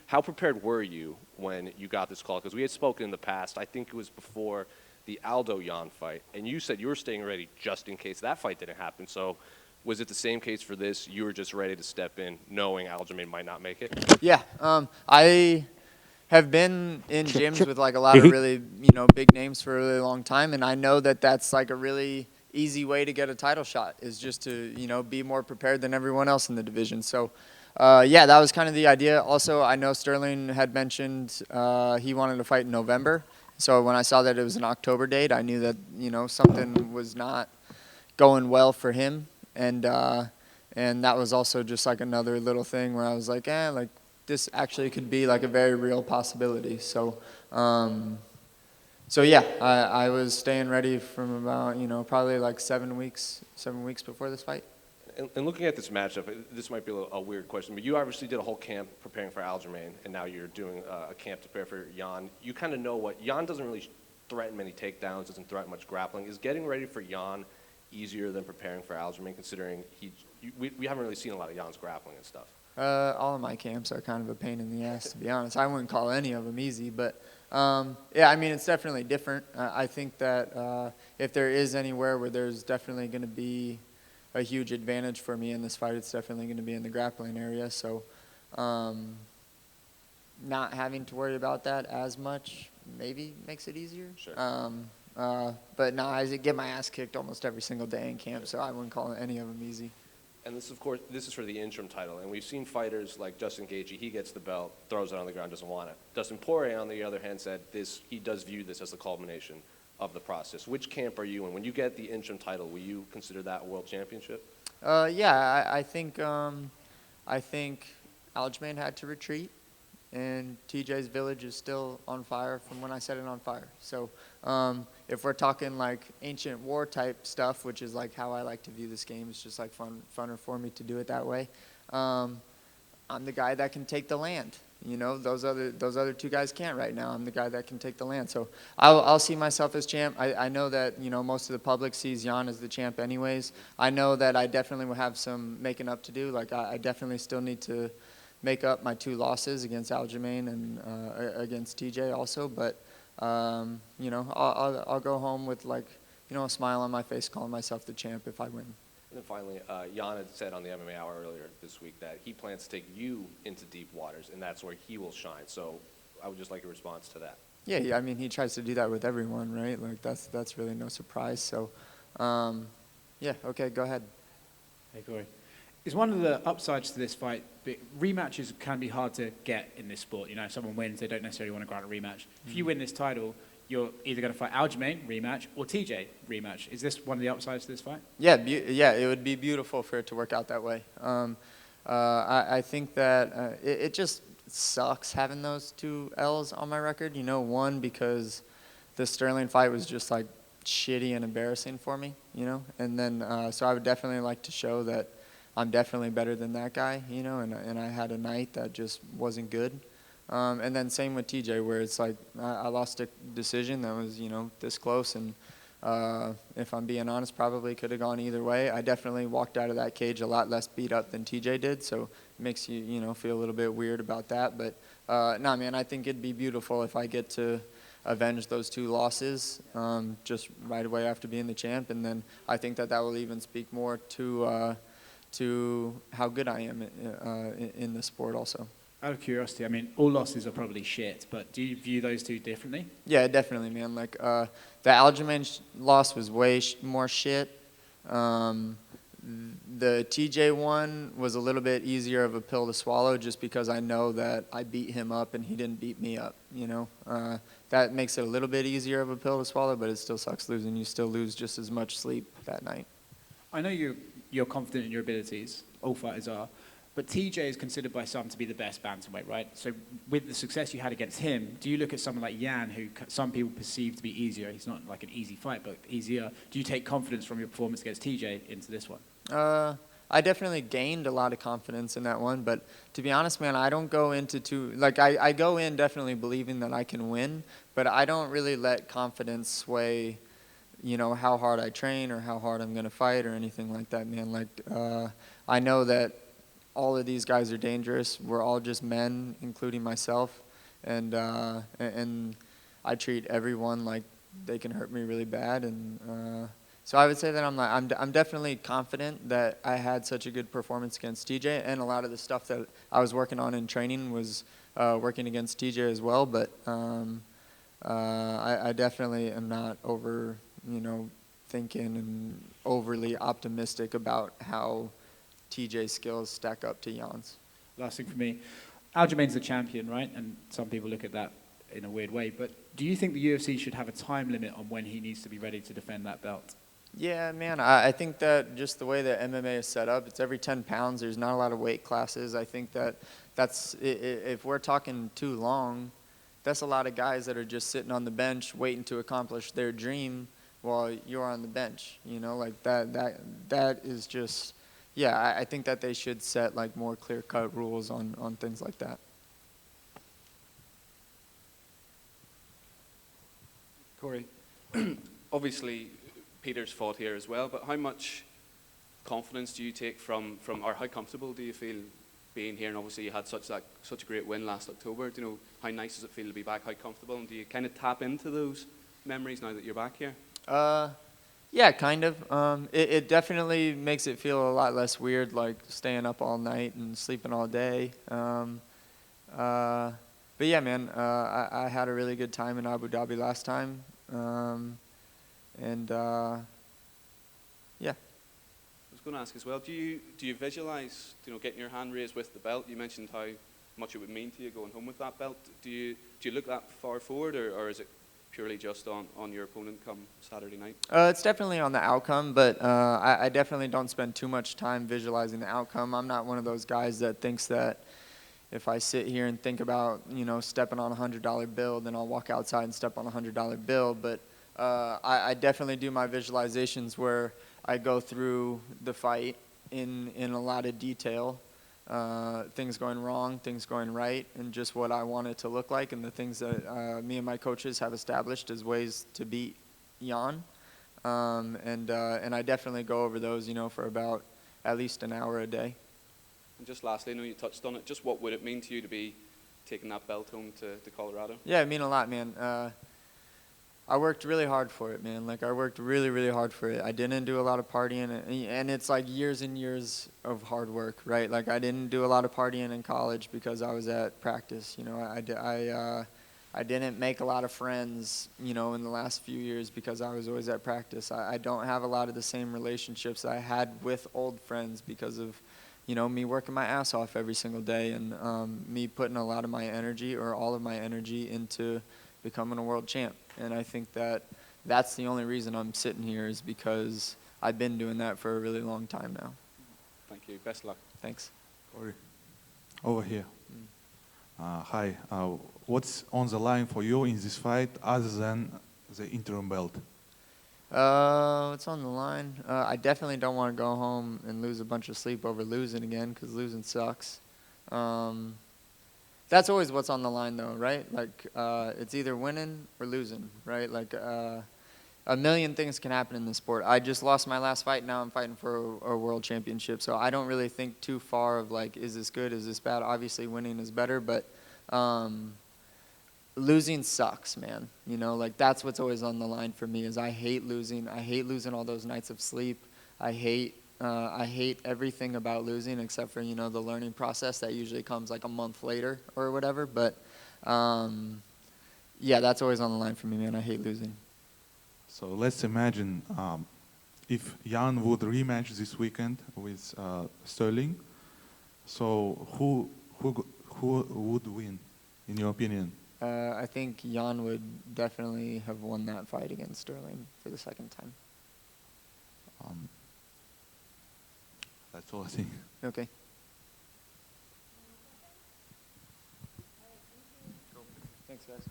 How prepared were you when you got this call? Because we had spoken in the past. I think it was before the Aldo Jan fight, and you said you were staying ready just in case that fight didn't happen. So was it the same case for this? You were just ready to step in, knowing Aljamain might not make it? Yeah, I have been in gyms with like a lot of really, big names for a really long time, and I know that that's like a really easy way to get a title shot is just to, be more prepared than everyone else in the division. So, yeah, that was kind of the idea. Also, I know Sterling had mentioned he wanted to fight in November. So when I saw that it was an October date, I knew that, something was not going well for him. And that was also just like another little thing where I was like, like this actually could be like a very real possibility. So yeah, I was staying ready from about, probably like 7 weeks before this fight. And looking at this matchup, this might be a weird question, but you obviously did a whole camp preparing for Aljamain, and now you're doing a camp to prepare for Jan. You kind of know what Jan doesn't really threaten many takedowns, doesn't threaten much grappling. Is getting ready for Jan easier than preparing for Aljamain, considering we haven't really seen a lot of Jan's grappling and stuff? All of my camps are kind of a pain in the ass, to be honest. I wouldn't call any of them easy, but yeah, I mean, it's definitely different. I think that if there is anywhere where there's definitely going to be a huge advantage for me in this fight, it's definitely going to be in the grappling area. So not having to worry about that as much maybe makes it easier. Sure. But no, I get my ass kicked almost every single day in camp, so I wouldn't call any of them easy. And this, of course, this is for the interim title. And we've seen fighters like Justin Gaethje, he gets the belt, throws it on the ground, doesn't want it. Dustin Poirier, on the other hand, said he does view this as the culmination of the process. Which camp are you in? When you get the interim title, will you consider that a world championship? Yeah, I think Aljamain had to retreat, and TJ's village is still on fire from when I set it on fire. So if we're talking like ancient war type stuff, which is like how I like to view this game, it's just like funner for me to do it that way. I'm the guy that can take the land. Those other two guys can't right now. I'm the guy that can take the land. So I'll see myself as champ. I know that, most of the public sees Jan as the champ anyways. I know that I definitely will have some making up to do. Like I definitely still need to make up my 2 losses against Aljamain and against TJ also. But, I'll go home with like, a smile on my face calling myself the champ if I win. And then finally, Jan had said on the MMA Hour earlier this week that he plans to take you into deep waters, and that's where he will shine. So I would just like a response to that. Yeah, I mean, he tries to do that with everyone, right? Like, that's really no surprise. So, yeah, okay, go ahead. Hey, Cory. Is one of the upsides to this fight, rematches can be hard to get in this sport. If someone wins, they don't necessarily want to grant a rematch. If you win this title, you're either going to fight Aljamain, rematch, or TJ, rematch. Is this one of the upsides to this fight? Yeah, it would be beautiful for it to work out that way. I think that it just sucks having those 2 L's on my record. One, because the Sterling fight was just like shitty and embarrassing for me, and then so I would definitely like to show that I'm definitely better than that guy, and I had a night that just wasn't good. And then same with TJ, where it's like I lost a decision that was, this close, and if I'm being honest, probably could have gone either way. I definitely walked out of that cage a lot less beat up than TJ did, so it makes you, feel a little bit weird about that. But no, man, I think it'd be beautiful if I get to avenge those 2 losses just right away after being the champ, and then I think that will even speak more to how good I am in the sport also. Out of curiosity, I mean, all losses are probably shit, but do you view those 2 differently? Yeah, definitely, man. Like, the Aljamain loss was way more shit. The TJ one was a little bit easier of a pill to swallow just because I know that I beat him up and he didn't beat me up, That makes it a little bit easier of a pill to swallow, but it still sucks losing. You still lose just as much sleep that night. I know you're confident in your abilities. All fighters are. But TJ is considered by some to be the best bantamweight, right? So with the success you had against him, do you look at someone like Jan, who some people perceive to be easier? He's not like an easy fight, but easier. Do you take confidence from your performance against TJ into this one? I definitely gained a lot of confidence in that one, but to be honest, man, I don't go into I go in definitely believing that I can win, but I don't really let confidence sway, how hard I train or how hard I'm going to fight or anything like that, man. Like, I know that all of these guys are dangerous. We're all just men, including myself, and I treat everyone like they can hurt me really bad. And so I would say that I'm definitely confident that I had such a good performance against TJ, and a lot of the stuff that I was working on in training was working against TJ as well. But I definitely am not thinking and overly optimistic about how TJ's skills stack up to Jan's. Last thing for me, Aljamain's the champion, right? And some people look at that in a weird way. But do you think the UFC should have a time limit on when he needs to be ready to defend that belt? Yeah, man, I think that just the way that MMA is set up, it's every 10 pounds. There's not a lot of weight classes. I think that's if we're talking too long, that's a lot of guys that are just sitting on the bench waiting to accomplish their dream while you're on the bench. Like that is just, yeah, I think that they should set like more clear-cut rules on things like that. Cory, obviously Peter's fought here as well, but how much confidence do you take from or how comfortable do you feel being here? And obviously you had such a great win last October. Do you know, how nice does it feel to be back? How comfortable? And do you kind of tap into those memories now that you're back here? Yeah, kind of. It definitely makes it feel a lot less weird, like staying up all night and sleeping all day. But yeah, man, I had a really good time in Abu Dhabi last time. Yeah. I was going to ask as well, do you visualize, getting your hand raised with the belt? You mentioned how much it would mean to you going home with that belt. Do you look that far forward, or is it purely just on your opponent come Saturday night? It's definitely on the outcome, but I definitely don't spend too much time visualizing the outcome. I'm not one of those guys that thinks that if I sit here and think about, stepping on a $100 bill, then I'll walk outside and step on a $100 bill. But I definitely do my visualizations where I go through the fight in a lot of detail, things going wrong, things going right, and just what I want it to look like, and the things that me and my coaches have established as ways to beat Jan. And I definitely go over those, for about at least an hour a day. And just lastly, I know you touched on it, just what would it mean to you to be taking that belt home to Colorado? Yeah, it mean a lot, man. I worked really hard for it, man. Like, I worked really, really hard for it. I didn't do a lot of partying, and it's like years and years of hard work, right? Like, I didn't do a lot of partying in college because I was at practice. I didn't make a lot of friends, in the last few years because I was always at practice. I don't have a lot of the same relationships I had with old friends because of, me working my ass off every single day, and me putting a lot of my energy or all of my energy into becoming a world champ. And I think that that's the only reason I'm sitting here, is because I've been doing that for a really long time now. Thank you. Best of luck. Thanks. Cory, over here. Hi. What's on the line for you in this fight other than the interim belt? What's on the line? I definitely don't want to go home and lose a bunch of sleep over losing again, because losing sucks. That's always what's on the line, though, right? Like, it's either winning or losing, right? Like, a million things can happen in this sport. I just lost my last fight. Now I'm fighting for a world championship. So I don't really think too far of, like, is this good, is this bad? Obviously, winning is better, but losing sucks, man. Like, that's what's always on the line for me, is I hate losing. I hate losing all those nights of sleep. I hate everything about losing, except for, the learning process that usually comes like a month later or whatever. But, yeah, that's always on the line for me, man. I hate losing. So let's imagine if Jan would rematch this weekend with Sterling. So who would win, in your opinion? I think Jan would definitely have won that fight against Sterling for the second time. That's all I think. Okay. Thanks, guys.